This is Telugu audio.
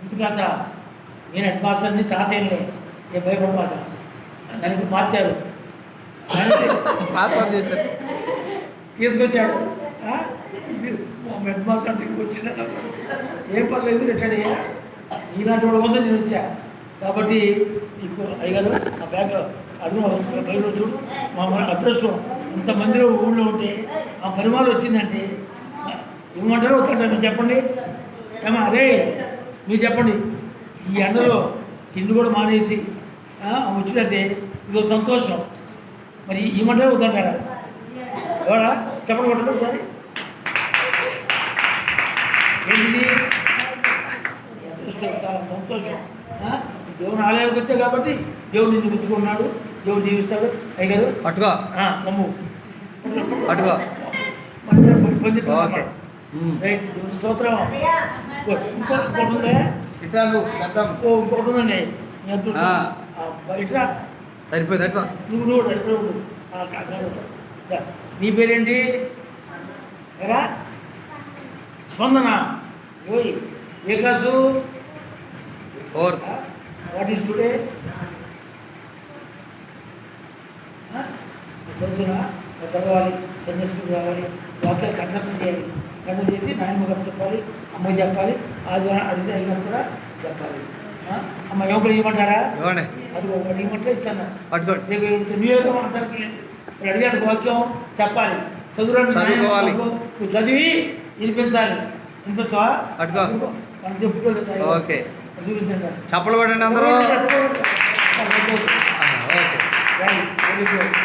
ఇంటికాసా నేను హెడ్ మాస్టర్ని తాతయ్యలే నేను భయపడమాట దానికి మార్చారు ట్రాన్స్ఫర్ చేశారు. తీసుకొచ్చాడు. ఇది మా హెడ్ మాస్టర్ ఇంటికి వచ్చిన ఏం పర్లేదు రిటైర్డ్ అయ్యా ఇలాంటి వాళ్ళ కోసం నేను వచ్చా కాబట్టి నీకు అయ్యారు ఆ బ్యాగ్ అడుగు బయట చూడు మా అదృష్టం ఇంతమందిలో ఊళ్ళో ఉంటే ఆ పరిమాణం వచ్చిందంటే ఇవ్వమంటారు వద్దంటారు మీరు చెప్పండి ఏమా అరే మీరు చెప్పండి ఈ ఎండలో తిండి కూడా మానేసి వచ్చిందంటే ఇదో సంతోషం మరి ఇవ్వమంటారు వద్దంటారా ఎవరా చెప్పండి కొట్టండి ఒకసారి ఏంటిది అదృష్టం చాలా సంతోషం దేవుని ఆలయానికి వచ్చా కాబట్టి దేవుడు నిన్ను మెచ్చుకున్నాడు దేవుడు జీవిస్తాడు అయ్యారు పట్టుకో మమ్ము పట్టుకో ఓకే రైట్ దేవుని స్తోత్రం ఇంకోటి ఉందా ఇంకోటి ఉందండి బయట సరిపోయింది అట్లా నువ్వు నీ పేరేంటి ఎరా స్పందన ఓయ్ ఏ క్లాసు వాట్ ఈస్ టుడే చదువుతున్నా చదవాలి సండే స్కూల్ రావాలి వాక్యాలు కంఠస్థం చేయాలి కంఠం చేసి నాయనమ్మ గారు చెప్పాలి అమ్మకి చెప్పాలి ఆదివారం అడిగితే అయ్యారు కూడా చెప్పాలి అమ్మ ఎవరు ఇవ్వమంటారా అది ఒకటి ఇవ్వమంటే ఇస్తాను న్యూ ఇయర్ అంటానికి ఇప్పుడు అడిగాడు వాక్యం చెప్పాలి నువ్వు చదివి వినిపించాలి వినిపిస్తావా మనం చెప్పుకోలేదు ఓకే చూపించండి చప్పలు పడండి అందరూ. Very good